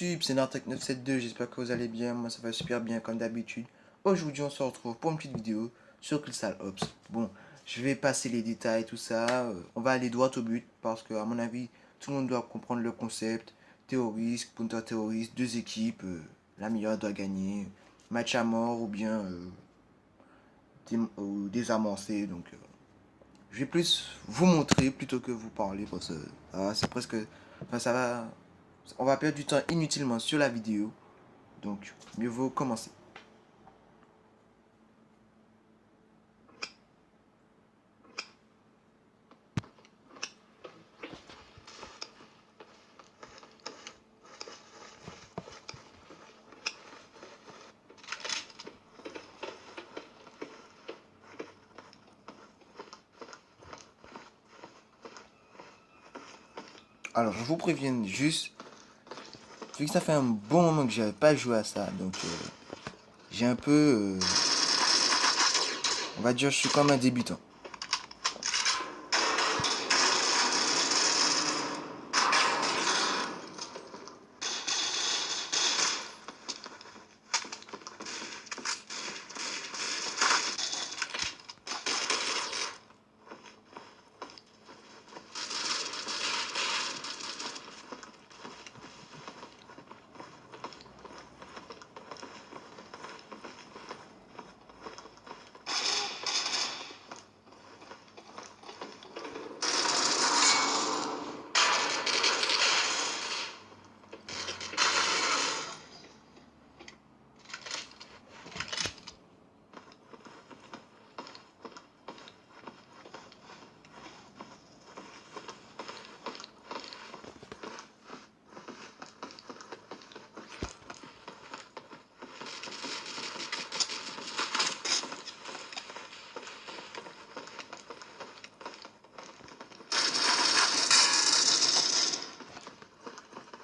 YouTube, c'est Nartech972, j'espère que vous allez bien, moi ça va super bien comme d'habitude. Aujourd'hui on se retrouve pour une petite vidéo sur Crystal Ops. Bon, je vais passer les détails, tout ça, on va aller droit au but parce que à mon avis, tout le monde doit comprendre le concept. Terroriste, counter-terroriste, deux équipes, la meilleure doit gagner, match à mort ou bien désamorcer, donc je vais plus vous montrer plutôt que vous parler parce que c'est presque, enfin ça va, on va perdre du temps inutilement sur la vidéo, donc mieux vaut commencer. Alors je vous préviens juste, vu que ça fait un bon moment que j'avais pas joué à ça, donc j'ai un peu, on va dire je suis comme un débutant.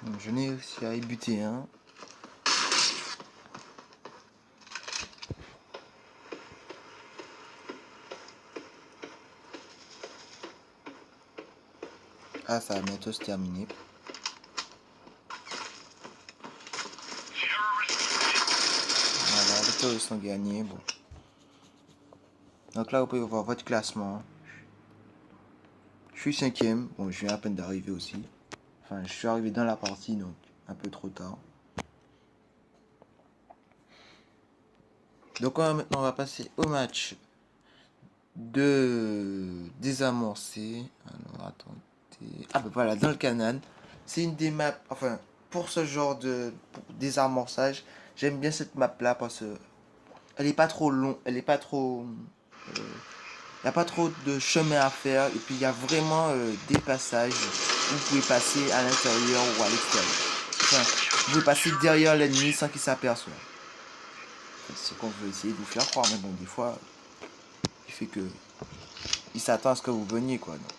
Donc, je n'ai réussi à y buter un. Ah, ça va bientôt se terminer. Voilà, les terroristes ont gagné. Bon. Donc là, vous pouvez voir votre classement. Je suis 5ème. Bon, je viens à peine d'arriver aussi. Enfin, je suis arrivé dans la partie, donc un peu trop tard. Donc maintenant, on va passer au match de désamorcer. Alors, attendez. Ah, ben voilà, dans le canal. C'est une des maps, enfin, pour ce genre de désamorçage, j'aime bien cette map là parce que elle est pas trop longue, elle est pas trop. Il n'y a pas trop de chemin à faire et puis il y a vraiment des passages où vous pouvez passer à l'intérieur ou à l'extérieur. Enfin, vous pouvez passer derrière l'ennemi sans qu'il s'aperçoive. C'est ce qu'on veut essayer de vous faire croire, mais bon, des fois, il fait que il s'attend à ce que vous veniez, quoi. Donc.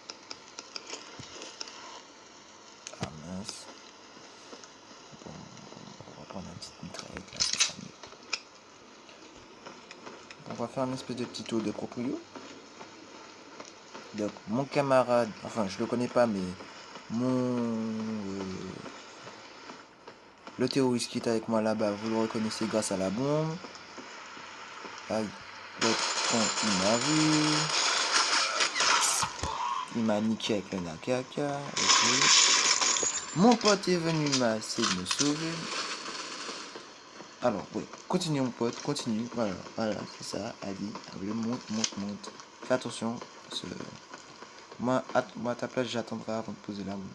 Ah mince. Bon, on va prendre une petite mitraillette là, ça sera mieux. On va faire un espèce de petit tour de proprio. Donc, mon camarade, enfin, je le connais pas, mais le terroriste qui est avec moi là-bas, vous le reconnaissez grâce à la bombe. Aïe, l'autre con, il m'a vu. Il m'a niqué avec le nakaka. Okay. Mon pote est venu m'essayer de me sauver. Alors, oui, continue mon pote, continue. Voilà, c'est ça. Allez, monte. Fais attention. Parce que moi, à ta place, j'attendrai avant de poser la bombe.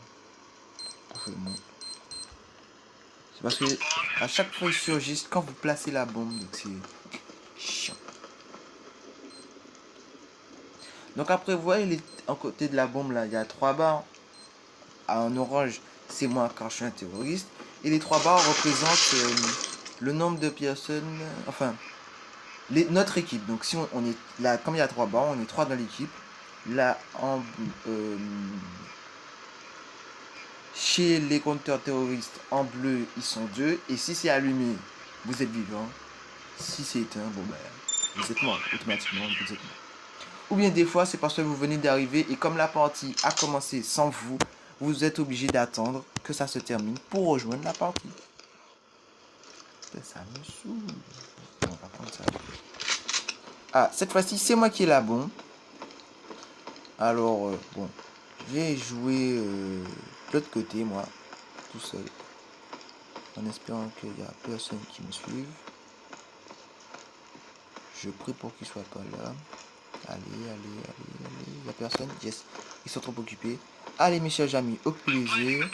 C'est parce que à chaque fois ils surgissent quand vous placez la bombe, donc c'est chiant. Donc après, vous voyez, à côté de la bombe là, il y a 3 barres. En orange, c'est moi quand je suis un terroriste. Et les 3 barres représentent le nombre de personnes, enfin, notre équipe. Donc si on est là, comme il y a 3 barres, on est 3 dans l'équipe. Là, chez les compteurs terroristes, en bleu, ils sont 2. Et si c'est allumé, vous êtes vivant. Si c'est éteint, bon ben, vous êtes mort. Automatiquement, vous êtes mort. Ou bien des fois, c'est parce que vous venez d'arriver et comme la partie a commencé sans vous, vous êtes obligé d'attendre que ça se termine pour rejoindre la partie. Ça me saoule. On va prendre ça. Ah, cette fois-ci, c'est moi qui ai la bombe. Alors, bon, je vais jouer de l'autre côté, moi, tout seul. En espérant qu'il n'y a personne qui me suive. Je prie pour qu'il soit pas là. Allez. Il n'y a personne. Yes. Ils sont trop occupés. Allez, mes chers amis, occupez-les.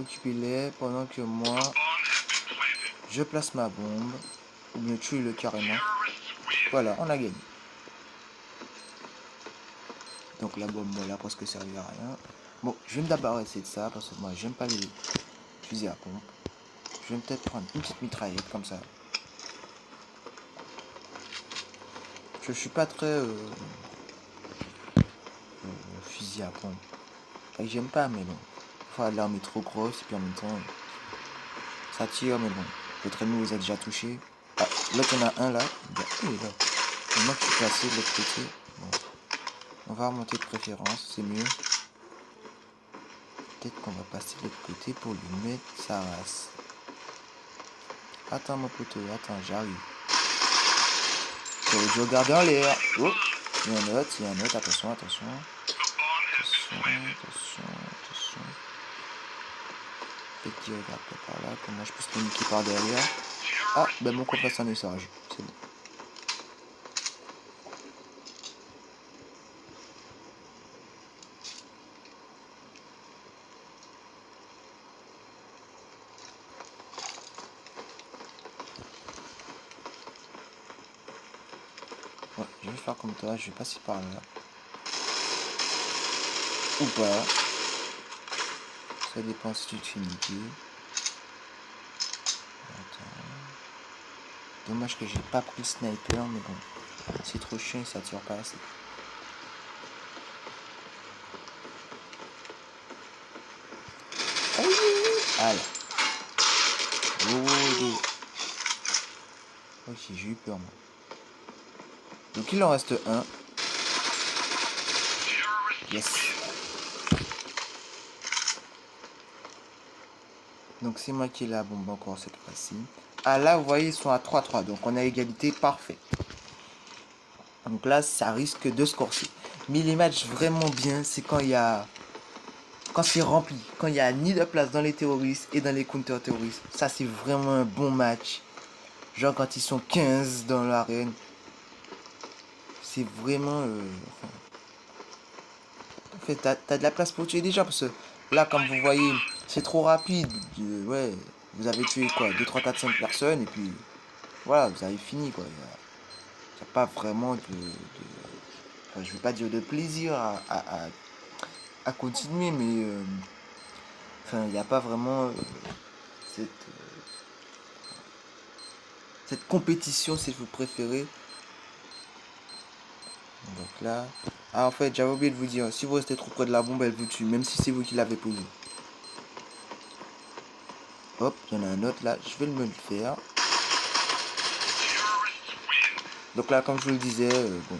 Occupez-les pendant que moi, je place ma bombe. Ou bien tuez-le carrément. Voilà, on a gagné. Donc la bombe là parce que ça servait à rien. Bon, je vais me débarrasser de ça parce que moi j'aime pas les fusils à pompe. Je vais peut-être prendre une petite mitraillette comme ça. Je suis pas très fusil à pompe. Enfin, j'aime pas, mais bon. Enfin, l'arme est trop grosse et puis en même temps ça tire, mais bon. Votre ennemi vous a déjà touché. Ah, là il y en a un là. Il est là. Et moi qui suis placé de l'autre côté. Bon. On va remonter de préférence, c'est mieux. Peut-être qu'on va passer de l'autre côté pour lui mettre sa race. Attends mon poteau, attends, j'arrive. J'aurais dû regarder en l'air. Oh, il y a un autre, attention. Attention. Peut-être qu'il regarde pas par là, que moi je puisse le niquer par derrière. Ah, ben mon compresseur est message, c'est bon. Ouais, je vais faire comme toi, je vais passer par là. Ou pas. Ça dépend si tu te fais niquer. Attends. Dommage que j'ai pas pris le sniper, mais bon. C'est trop chiant et ça tire pas assez. Allez. Oh. Ok, j'ai eu peur moi. Donc il en reste un. Yes. Donc c'est moi qui ai la bombe encore cette fois-ci. Ah là vous voyez ils sont à 3-3. Donc on a égalité parfait. Donc là ça risque de se corser. Mais les matchs vraiment bien c'est quand il y a... Quand c'est rempli. Quand il y a ni de place dans les terroristes et dans les counter-terroristes. Ça c'est vraiment un bon match. Genre quand ils sont 15 dans l'arène. C'est vraiment... En fait, t'as de la place pour tuer des gens parce que là, comme vous voyez, c'est trop rapide. Ouais, vous avez tué quoi 2, 3, 4, 5 personnes et puis voilà, vous avez fini quoi. Il n'y a pas vraiment enfin, je vais pas dire de plaisir à continuer, mais enfin, il n'y a pas vraiment cette, cette compétition si vous préférez. Donc là, ah en fait, j'avais oublié de vous dire, si vous restez trop près de la bombe, elle vous tue, même si c'est vous qui l'avez posée. Hop, il y en a un autre là, je vais me le faire. Donc là, comme je vous le disais, bon,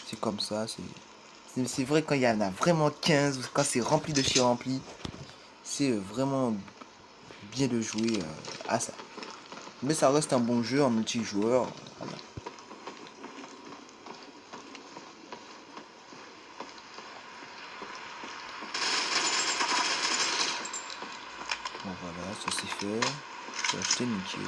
c'est comme ça. C'est vrai quand il y en a vraiment 15, quand c'est rempli de chez rempli, c'est vraiment bien de jouer à ça. Mais ça reste un bon jeu en multijoueur. Voilà. Bon voilà, ça c'est fait. Je vais acheter nickel.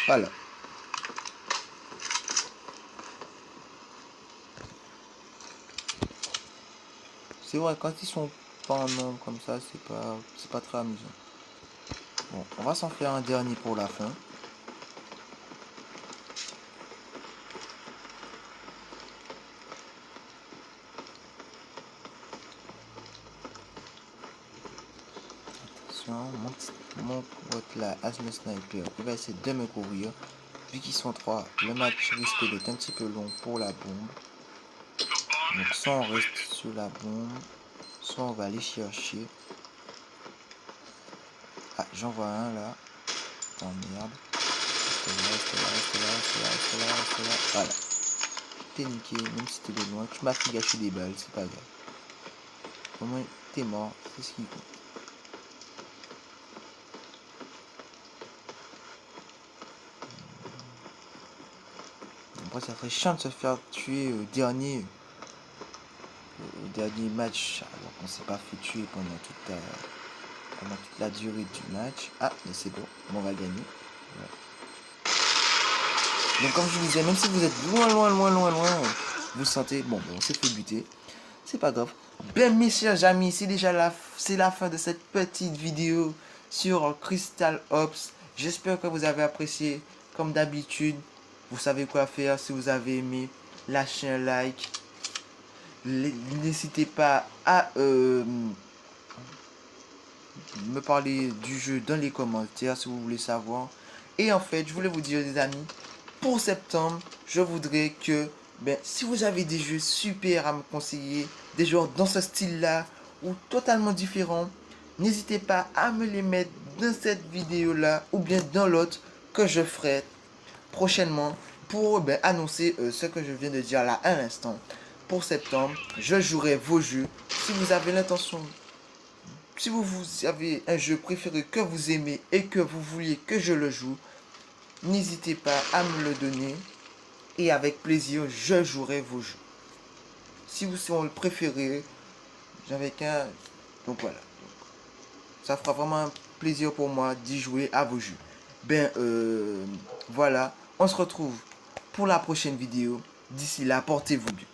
Voilà. C'est vrai, quand ils sont pas en nombre comme ça, c'est pas très amusant. Bon, on va s'en faire un dernier pour la fin. Attention, mon pote là, Asme Sniper, il va essayer de me couvrir. Vu qu'ils sont 3, le match risque d'être un petit peu long pour la bombe. Donc soit on reste sur la bombe, soit on va aller chercher. Ah, j'en vois un là. Oh merde. Reste là. Voilà. t'es niqué, même si t'es de loin. Tu m'as fait gâcher des balles, c'est pas grave. Au moins, t'es mort, c'est ce qui compte. Après, ça serait chiant de se faire tuer au dernier match, alors qu'on s'est pas fait tuer pendant toute la durée du match. Ah, mais c'est bon, on va gagner. Ouais. Donc comme je vous disais, même si vous êtes loin, vous sentez, bon, on s'est fait buter, c'est pas grave. Ben mes chers amis, c'est la fin de cette petite vidéo sur Crystal Ops. J'espère que vous avez apprécié, comme d'habitude. Vous savez quoi faire si vous avez aimé. Lâchez un like. N'hésitez pas à me parler du jeu dans les commentaires si vous voulez savoir. Et en fait, je voulais vous dire, les amis, pour septembre, je voudrais que, si vous avez des jeux super à me conseiller, des jeux dans ce style-là, ou totalement différents, n'hésitez pas à me les mettre dans cette vidéo-là, ou bien dans l'autre que je ferai prochainement pour annoncer ce que je viens de dire là à l'instant. Pour septembre, je jouerai vos jeux. Si vous avez l'intention, si vous avez un jeu préféré que vous aimez et que vous vouliez que je le joue, n'hésitez pas à me le donner et avec plaisir, je jouerai vos jeux. Si vous sont le préféré, j'avais qu'un... Donc voilà. Ça fera vraiment un plaisir pour moi d'y jouer à vos jeux. Voilà. On se retrouve pour la prochaine vidéo. D'ici là, portez-vous bien.